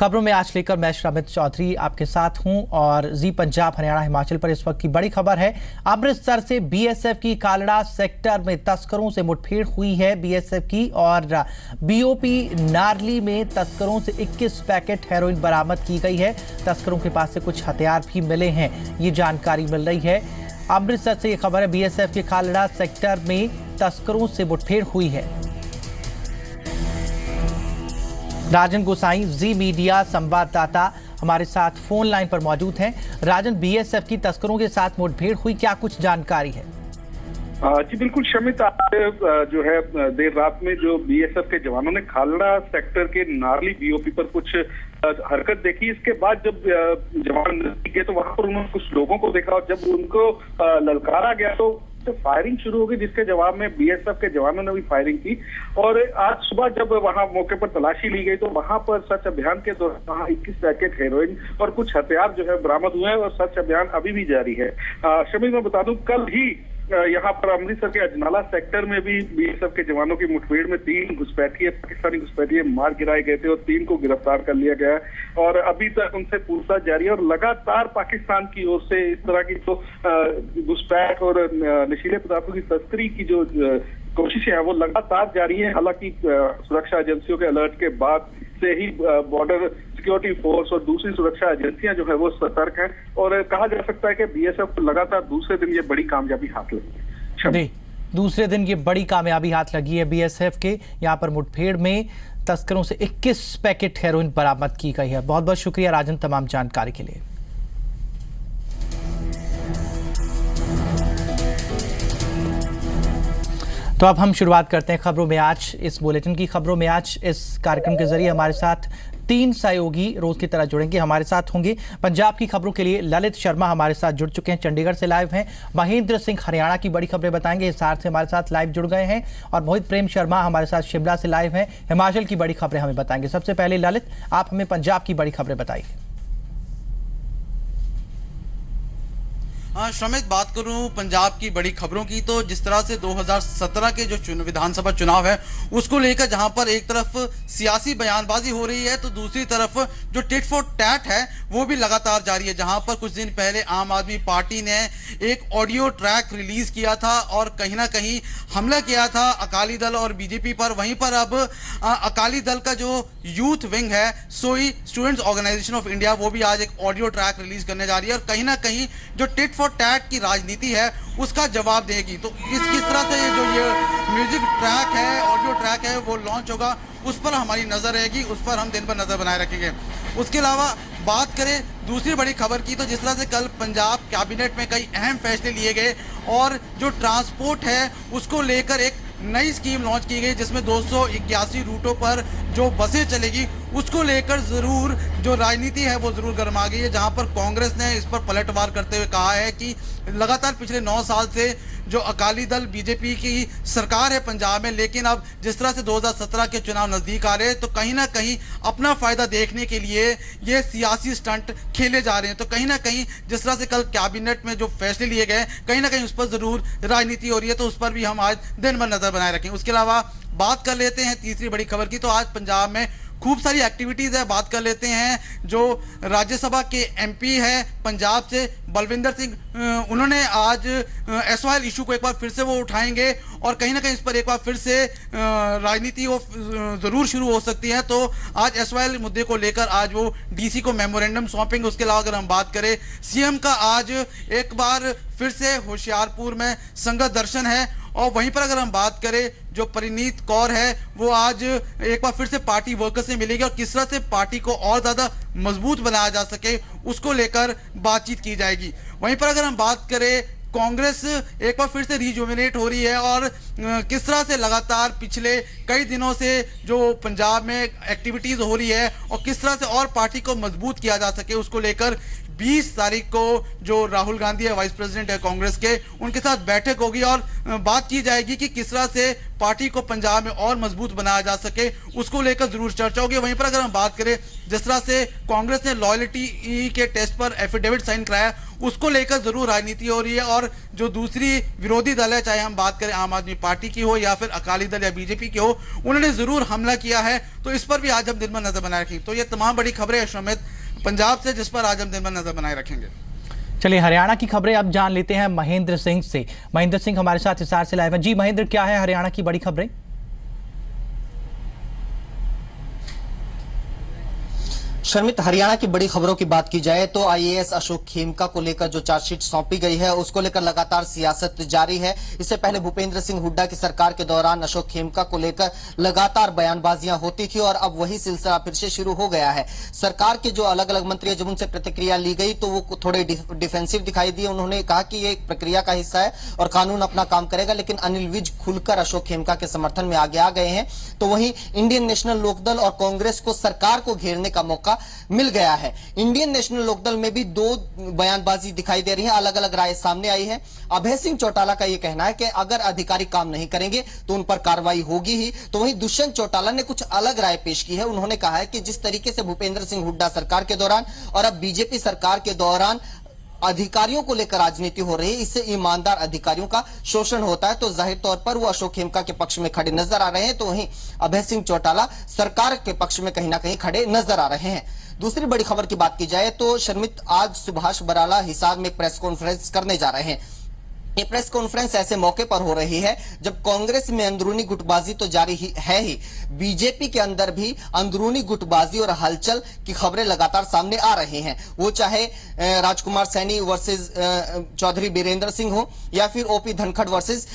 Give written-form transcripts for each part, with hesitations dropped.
खबरों में आज लेकर मैं श्रमित चौधरी आपके साथ हूं और जी पंजाब हरियाणा हिमाचल पर इस वक्त की बड़ी खबर है। अमृतसर से बीएसएफ की कालड़ा सेक्टर में तस्करों से मुठभेड़ हुई है बीएसएफ की, और बीओपी नारली में तस्करों से 21 पैकेट हेरोइन बरामद की गई है। तस्करों के पास से कुछ हथियार भी मिले हैं, ये जानकारी मिल रही है। अमृतसर से ये खबर है, बीएसएफ के कालड़ा सेक्टर में तस्करों से मुठभेड़ हुई है। राजन गोसाई जी मीडिया संवाददाता हमारे साथ फोन लाइन पर मौजूद हैं। राजन, बीएसएफ की तस्करों के साथ मुठभेड़ हुई, क्या कुछ जानकारी है? जी बिल्कुल शमित, आज जो है देर रात में जो बीएसएफ के जवानों ने खालड़ा सेक्टर के नारली बीओपी पर कुछ हरकत देखी। इसके बाद जब जवान गए तो वहां पर उन्होंने कुछ लोगों को देखा और जब उनको ललकारा गया तो फायरिंग शुरू हो गई, जिसके जवाब में बीएसएफ के जवानों ने भी फायरिंग की। और आज सुबह जब वहां मौके पर तलाशी ली गई तो वहां पर सर्च अभियान के दौरान 21 पैकेट हेरोइन और कुछ हथियार जो है बरामद हुए हैं और सर्च अभियान अभी भी जारी है। शमित, मैं बता दूं, कल ही यहाँ पर अमृतसर के अजनाला सेक्टर में भी बीएसएफ के जवानों की मुठभेड़ में 3 घुसपैठिए पाकिस्तानी घुसपैठिए मार गिराए गए थे और 3 को गिरफ्तार कर लिया गया है और अभी तक उनसे पूछताछ जारी है। और लगातार पाकिस्तान की ओर से इस तरह की जो घुसपैठ और नशीले पदार्थों की तस्करी की जो कोशिशें हैं वो लगातार जारी है। हालांकि सुरक्षा एजेंसियों के अलर्ट के बाद से ही बॉर्डर सिक्योरिटी फोर्स और दूसरी सुरक्षा एजेंसियां जो है वो सतर्क हैं और कहा जा सकता है कि बीएसएफ लगातार दूसरे दिन ये बड़ी कामयाबी हाथ लगी है। दूसरे दिन ये बड़ी कामयाबी हाथ लगी है बीएसएफ के। यहाँ पर मुठभेड़ में तस्करों से 21 पैकेट हेरोइन बरामद की गई है। बहुत बहुत शुक्रिया राजन तमाम जानकारी के लिए। तो अब हम शुरुआत करते हैं खबरों में आज। इस बुलेटिन की खबरों में आज इस कार्यक्रम के जरिए हमारे साथ 3 सहयोगी रोज की तरह जुड़ेंगे। हमारे साथ होंगे पंजाब की खबरों के लिए ललित शर्मा, हमारे साथ जुड़ चुके हैं, चंडीगढ़ से लाइव हैं। महेंद्र सिंह हरियाणा की बड़ी खबरें बताएंगे, हिसार से हमारे साथ लाइव जुड़ गए हैं। और मोहित प्रेम शर्मा हमारे साथ शिमला से लाइव हैं, हिमाचल की बड़ी खबरें हमें बताएंगे। सबसे पहले ललित, आप हमें पंजाब की बड़ी खबरें बताइए। श्रमित, बात करूं पंजाब की बड़ी खबरों की तो जिस तरह से 2017 के जो विधानसभा चुनाव है उसको लेकर जहां पर एक तरफ सियासी बयानबाजी हो रही है तो दूसरी तरफ जो टिट फॉर टैट है वो भी लगातार जारी है। जहां पर कुछ दिन पहले आम आदमी पार्टी ने एक ऑडियो ट्रैक रिलीज किया था और कहीं ना कहीं हमला किया था अकाली दल और बीजेपी पर। वहीं पर अब अकाली दल का जो यूथ विंग है सोई स्टूडेंट्स ऑर्गेनाइजेशन ऑफ इंडिया वो भी आज एक ऑडियो ट्रैक रिलीज करने जा रही है और कहीं ना कहीं जो टिट टैट की राजनीति है उसका जवाब देगी। तो किस तरह से ये म्यूजिक ट्रैक है, ऑडियो ट्रैक है वो लॉन्च होगा उस पर हमारी नजर रहेगी, उस पर हम दिन भर नजर बनाए रखेंगे। उसके अलावा बात करें दूसरी बड़ी खबर की तो जिस तरह से कल पंजाब कैबिनेट में कई अहम फैसले लिए गए और जो ट्रांसपोर्ट है उसको लेकर एक नई स्कीम लॉन्च की गई जिसमें 281 रूटों पर जो बसें चलेगी उसको लेकर जरूर जो राजनीति है वो जरूर गर्मा गई है। जहां पर कांग्रेस ने इस पर पलटवार करते हुए कहा है कि लगातार पिछले 9 साल से जो अकाली दल बीजेपी की सरकार है पंजाब में, लेकिन अब जिस तरह से 2017 के चुनाव नजदीक आ रहे हैं तो कहीं ना कहीं अपना फायदा देखने के लिए ये सियासी स्टंट खेले जा रहे हैं। तो कहीं ना कहीं जिस तरह से कल कैबिनेट में जो फैसले लिए गए कहीं ना कहीं उस पर जरूर राजनीति हो रही है, तो उस पर भी हम आज दिन भर नजर बनाए रखेंगे। उसके अलावा बात कर लेते हैं तीसरी बड़ी खबर की तो आज पंजाब में खूब सारी एक्टिविटीज है। बात कर लेते हैं जो राज्यसभा के एमपी है पंजाब से बलविंदर सिंह, उन्होंने आज एसवाईएल इशू को एक बार फिर से वो उठाएंगे और कहीं ना कहीं इस पर एक बार फिर से राजनीति वो जरूर शुरू हो सकती है। तो आज एसवाईएल मुद्दे को लेकर आज वो डीसी को मेमोरेंडम सौंपेंगे। उसके अलावा अगर हम बात करें सीएम का आज एक बार फिर से होशियारपुर में संगत दर्शन है और वहीं पर अगर हम बात करें जो परिनीत कौर है वो आज एक बार फिर से पार्टी वर्कर्स से मिलेगी और किस तरह से पार्टी को और ज्यादा मजबूत बनाया जा सके उसको लेकर बातचीत की जाएगी। वहीं पर अगर हम बात करें कांग्रेस एक बार फिर से रिजुविनेट हो रही है और किस तरह से लगातार पिछले कई दिनों से जो पंजाब में एक्टिविटीज हो रही है और किस तरह से और पार्टी को मजबूत किया जा सके उसको लेकर 20 तारीख को जो राहुल गांधी है, वाइस प्रेसिडेंट है कांग्रेस के, उनके साथ बैठक होगी और बात की जाएगी कि किस तरह से पार्टी को पंजाब में और मजबूत बनाया जा सके, उसको लेकर जरूर चर्चा होगी। वहीं पर अगर हम बात करें जिस तरह से कांग्रेस ने लॉयल्टी के टेस्ट पर एफिडेविट साइन कराया, उसको लेकर जरूर राजनीति हो रही है। और जो दूसरी विरोधी दल है, चाहे हम बात करें आम आदमी पार्टी की हो या फिर अकाली दल या बीजेपी की हो, उन्होंने जरूर हमला किया है, तो इस पर भी आज हम दिन में नजर बनाए रखेंगे। तो ये तमाम बड़ी खबरें हैं श्रमित पंजाब से, जिस पर आज हम दिन में नजर बनाए रखेंगे। चलिए हरियाणा की खबरें अब जान लेते हैं महेंद्र सिंह से। महेंद्र सिंह हमारे साथ हिसार से लाइव हैं। जी महेंद्र, क्या है हरियाणा की बड़ी खबरें? शर्मित, हरियाणा की बड़ी खबरों की बात की जाए तो आईएएस अशोक खेमका को लेकर जो चार्जशीट सौंपी गई है, उसको लेकर लगातार सियासत जारी है। इससे पहले भूपेंद्र सिंह हुड्डा की सरकार के दौरान अशोक खेमका को लेकर लगातार बयानबाजियां होती थी और अब वही सिलसिला फिर से शुरू हो गया है। सरकार के जो अलग अलग मंत्री है, जब उनसे प्रतिक्रिया ली गई तो वो थोड़े डिफेंसिव दिखाई दिए। उन्होंने कहा कि ये एक प्रक्रिया का हिस्सा है और कानून अपना काम करेगा, लेकिन अनिल विज खुलकर अशोक खेमका के समर्थन में आगे आ गए हैं। तो वहीं इंडियन नेशनल लोकदल और कांग्रेस को सरकार को घेरने का मौका मिल गया है। इंडियन नेशनल लोकदल में भी दो बयानबाजी दिखाई दे रही है, अलग अलग राय सामने आई है। अभय सिंह चौटाला का यह कहना है कि अगर अधिकारी काम नहीं करेंगे तो उन पर कार्रवाई होगी ही। तो वहीं दुष्यंत चौटाला ने कुछ अलग राय पेश की है। उन्होंने कहा है कि जिस तरीके से भूपेंद्र सिंह हुड्डा सरकार के दौरान और अब बीजेपी सरकार के दौरान अधिकारियों को लेकर राजनीति हो रही है, इससे ईमानदार अधिकारियों का शोषण होता है। तो जाहिर तौर पर वो अशोक खेमका के पक्ष में खड़े नजर आ रहे हैं, तो वहीं अभय सिंह चौटाला सरकार के पक्ष में कहीं ना कहीं खड़े नजर आ रहे हैं। दूसरी बड़ी खबर की बात की जाए तो शर्मित, आज सुभाष बराला हिसार में प्रेस कॉन्फ्रेंस करने जा रहे हैं। ये प्रेस कॉन्फ्रेंस ऐसे मौके पर हो रही है जब कांग्रेस में अंदरूनी गुटबाजी तो जारी ही, बीजेपी के अंदर भी अंदरूनी गुटबाजी और हलचल की खबरें लगातार सामने आ रही हैं। वो चाहे राजकुमार सैनी वर्सेस चौधरी बीरेंद्र सिंह हो या फिर ओपी धनखड़ वर्सेस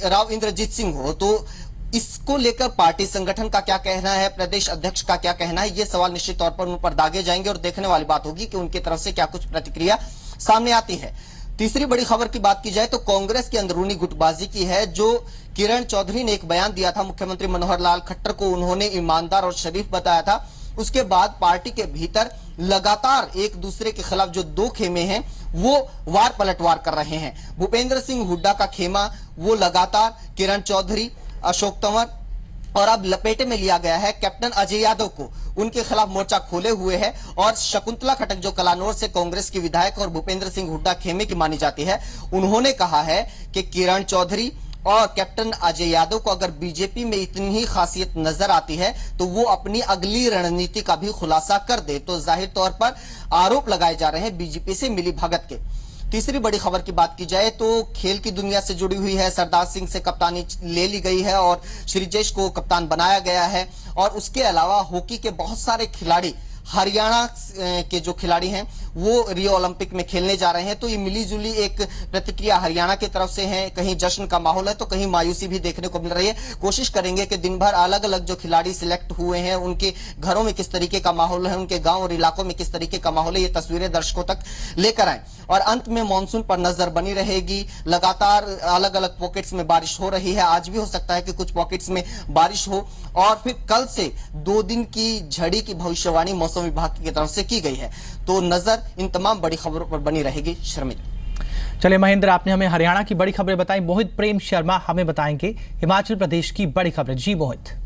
राव इंद्रजीत सिंह हो। तो इसको लेकर पार्टी संगठन का क्या कहना है, प्रदेश अध्यक्ष का क्या कहना है, ये सवाल निश्चित तौर पर उन पर दागे जाएंगे और देखने वाली बात होगी कि उनकी तरफ से क्या कुछ प्रतिक्रिया सामने आती है। तीसरी बड़ी खबर की बात की जाए तो कांग्रेस की अंदरूनी गुटबाजी की है। जो किरण चौधरी ने एक बयान दिया था मुख्यमंत्री मनोहर लाल खट्टर को, उन्होंने ईमानदार और शरीफ बताया था। उसके बाद पार्टी के भीतर लगातार एक दूसरे के खिलाफ जो दो खेमे हैं वो वार पलटवार कर रहे हैं। भूपेंद्र सिंह हुड्डा का खेमा वो लगातार किरण चौधरी, अशोक तंवर और अब लपेटे में लिया गया है कैप्टन अजय यादव को, उनके खिलाफ मोर्चा खोले हुए है। और शकुंतला खटक जो कलानौर से कांग्रेस की विधायक और भूपेंद्र सिंह हुड्डा खेमे की मानी जाती है, उन्होंने कहा है कि किरण चौधरी और कैप्टन अजय यादव को अगर बीजेपी में इतनी ही खासियत नजर आती है तो वो अपनी अगली रणनीति का भी खुलासा कर दे। तो जाहिर तौर पर आरोप लगाए जा रहे हैं बीजेपी से मिली भगत के। तीसरी बड़ी खबर की बात की जाए तो खेल की दुनिया से जुड़ी हुई है। सरदार सिंह से कप्तानी ले ली गई है और श्रीजेश को कप्तान बनाया गया है। और उसके अलावा हॉकी के बहुत सारे खिलाड़ी, हरियाणा के जो खिलाड़ी हैं वो रियो ओलंपिक में खेलने जा रहे हैं। तो ये मिली जुली एक प्रतिक्रिया हरियाणा की तरफ से है। कहीं जश्न का माहौल है तो कहीं मायूसी भी देखने को मिल रही है। कोशिश करेंगे कि दिन भर अलग अलग जो खिलाड़ी सिलेक्ट हुए हैं उनके घरों में किस तरीके का माहौल है, उनके गांव और इलाकों में किस तरीके का माहौल है, ये तस्वीरें दर्शकों तक लेकर आए। और अंत में मानसून पर नजर बनी रहेगी। लगातार अलग अलग पॉकेट्स में बारिश हो रही है। आज भी हो सकता है कि कुछ पॉकेट्स में बारिश हो और फिर कल से 2 दिन की झड़ी की भविष्यवाणी मौसम विभाग की तरफ से की गई है। तो नजर इन तमाम बड़ी खबरों पर बनी रहेगी। शर्मित, चलिए महेंद्र, आपने हमें हरियाणा की बड़ी खबरें बताई। मोहित प्रेम शर्मा हमें बताएंगे हिमाचल प्रदेश की बड़ी खबरें। जी मोहित।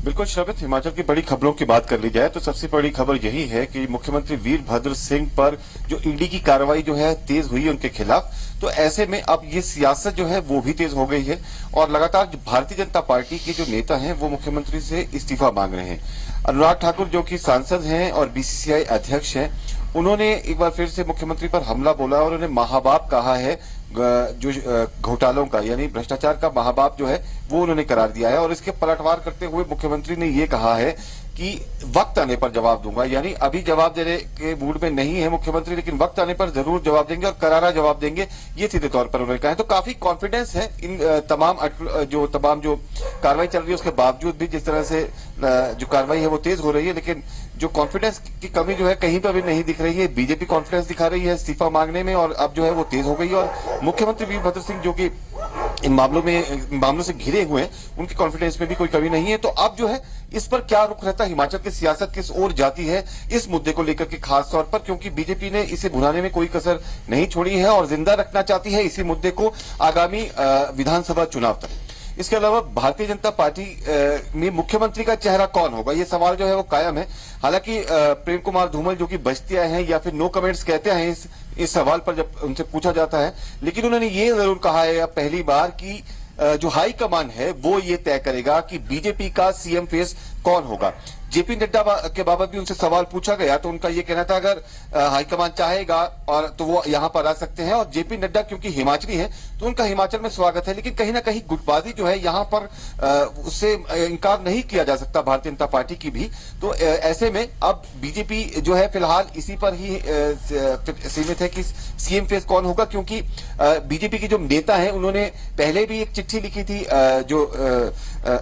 बिल्कुल श्रमित, हिमाचल की बड़ी खबरों की बात कर ली जाए तो सबसे बड़ी खबर यही है कि मुख्यमंत्री वीरभद्र सिंह पर जो ईडी की कार्रवाई जो है तेज हुई उनके खिलाफ। तो ऐसे में अब ये सियासत जो है वो भी तेज हो गई है और लगातार भारतीय जनता पार्टी के जो नेता हैं वो मुख्यमंत्री से इस्तीफा मांग रहे हैं। अनुराग ठाकुर जो कि सांसद हैं और बीसीसीआई अध्यक्ष हैं, उन्होंने एक बार फिर से मुख्यमंत्री पर हमला बोला और उन्हें महाबाप कहा है। जो घोटालों का यानी भ्रष्टाचार का महाबाप जो है वो उन्होंने करार दिया है। और इसके पलटवार करते हुए मुख्यमंत्री ने ये कहा है कि वक्त आने पर जवाब दूंगा, यानी अभी जवाब देने के मूड में नहीं है मुख्यमंत्री, लेकिन वक्त आने पर जरूर जवाब देंगे और करारा जवाब देंगे, ये सीधे तौर पर उन्होंने कहा है। तो काफी कॉन्फिडेंस है इन तमाम जो कार्रवाई चल रही है उसके बावजूद भी। जिस तरह से जो कार्रवाई है वो तेज हो रही है, लेकिन जो कॉन्फिडेंस की कमी जो है कहीं पर भी नहीं दिख रही है। बीजेपी कॉन्फिडेंस दिखा रही है इस्तीफा मांगने में और अब जो है वो तेज हो गई। और मुख्यमंत्री वीरभद्र सिंह जो कि इन मामलों से घिरे हुए हैं, उनके कॉन्फिडेंस में भी कोई कमी नहीं है। तो अब जो है इस पर क्या रुख रहता है, हिमाचल की सियासत किस ओर जाती है इस मुद्दे को लेकर के खास तौर पर, क्योंकि बीजेपी ने इसे भुनाने में कोई कसर नहीं छोड़ी है और जिंदा रखना चाहती है इसी मुद्दे को आगामी विधानसभा चुनाव तक। इसके अलावा भारतीय जनता पार्टी में मुख्यमंत्री का चेहरा कौन होगा, ये सवाल जो है वो कायम है। हालांकि प्रेम कुमार धूमल जो कि बस्ती आए हैं या फिर नो कमेंट्स कहते हैं इस सवाल पर जब उनसे पूछा जाता है, लेकिन उन्होंने ये जरूर कहा है अब पहली बार कि जो हाई कमान है वो ये तय करेगा कि बीजेपी का सीएम फेस कौन होगा। जेपी नड्डा के बाबत भी उनसे सवाल पूछा गया तो उनका ये कहना था अगर हाईकमान चाहेगा और तो वो यहां पर आ सकते हैं, और जेपी नड्डा क्योंकि हिमाचली हैं तो उनका हिमाचल में स्वागत है, लेकिन कहीं ना कहीं गुटबाजी जो है यहां पर उससे इनकार नहीं किया जा सकता भारतीय जनता पार्टी की भी। तो ऐसे में अब बीजेपी जो है फिलहाल इसी पर ही सीमित है कि सीएम फेस कौन होगा, क्योंकि बीजेपी के जो नेता हैं उन्होंने पहले भी एक चिट्ठी लिखी थी जो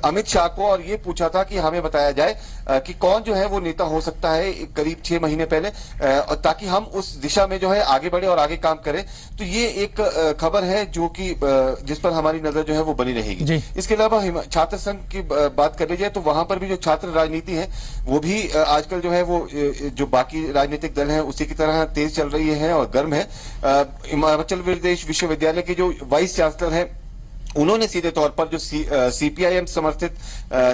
अमित शाह को, और ये पूछा था कि हमें बताया जाए कि कौन जो है वो नेता हो सकता है करीब 6 महीने पहले, और ताकि हम उस दिशा में जो है आगे बढ़े और आगे काम करें। तो ये एक खबर है जो कि जिस पर हमारी नजर जो है वो बनी रहेगी। इसके अलावा छात्र संघ की बात कर लीजिए तो वहां पर भी जो छात्र राजनीति है वो भी आजकल जो है वो जो बाकी राजनीतिक दल है उसी की तरह तेज चल रही है और गर्म है। हिमाचल प्रदेश विश्वविद्यालय के जो वाइस चांसलर है उन्होंने सीधे तौर पर जो सीपीआईएम समर्थित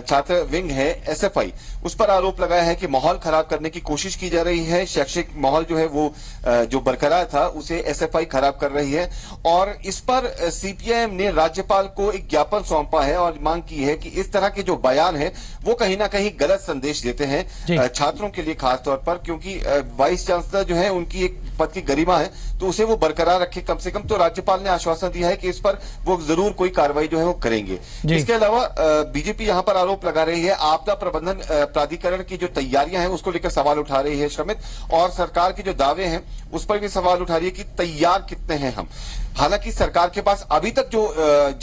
छात्र विंग है एसएफआई, उस पर आरोप लगाया है कि माहौल खराब करने की कोशिश की जा रही है। शैक्षिक माहौल जो है वो जो बरकरार था उसे एसएफआई खराब कर रही है, और इस पर सीपीआईएम ने राज्यपाल को एक ज्ञापन सौंपा है और मांग की है कि इस तरह के जो बयान है वो कहीं ना कहीं गलत संदेश देते हैं छात्रों के लिए खास तौर पर, क्योंकि वाइस चांसलर जो है उनकी एक पद की गरिमा है तो उसे वो बरकरार रखे कम से कम। तो राज्यपाल ने आश्वासन दिया है कि इस पर वो जरूर कोई कार्रवाई जो है वो करेंगे। इसके अलावा बीजेपी यहां पर आरोप लगा रही है आपदा प्रबंधन प्राधिकरण की जो तैयारियां हैं उसको लेकर सवाल उठा रही है श्रमित, और सरकार के जो दावे हैं उस पर भी सवाल उठा रही है कि तैयार कितने हैं हम। हालांकि सरकार के पास अभी तक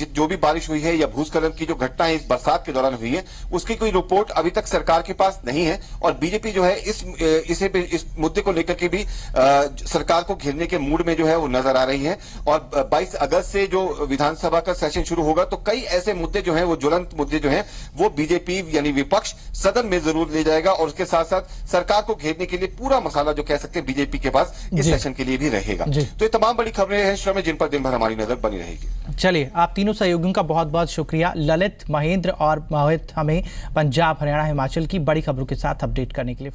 जो भी बारिश हुई है या भूस्खलन की जो घटना है इस बरसात के दौरान हुई है उसकी कोई रिपोर्ट अभी तक सरकार के पास नहीं है, और बीजेपी जो है इस मुद्दे को लेकर के भी सरकार को घेरने के मूड में जो है वो नजर आ रही है। और 22 अगस्त से जो विधानसभा का सेशन शुरू होगा तो कई ऐसे मुद्दे जो हैं वो ज्वलंत मुद्दे जो हैं वो बीजेपी यानी विपक्ष सदन में जरूर ले जाएगा, और उसके साथ साथ सरकार को घेरने के लिए पूरा मसाला जो कह सकते हैं बीजेपी के पास इस सेशन के लिए भी रहेगा। तो ये तमाम बड़ी खबरें हैं श्रम जिन पर दिन भर हमारी नजर बनी रहेगी। चलिए, आप तीनों सहयोगियों का बहुत बहुत शुक्रिया। ललित, महेंद्र और मोहित हमें पंजाब, हरियाणा, हिमाचल की बड़ी खबरों के साथ अपडेट करने के लिए।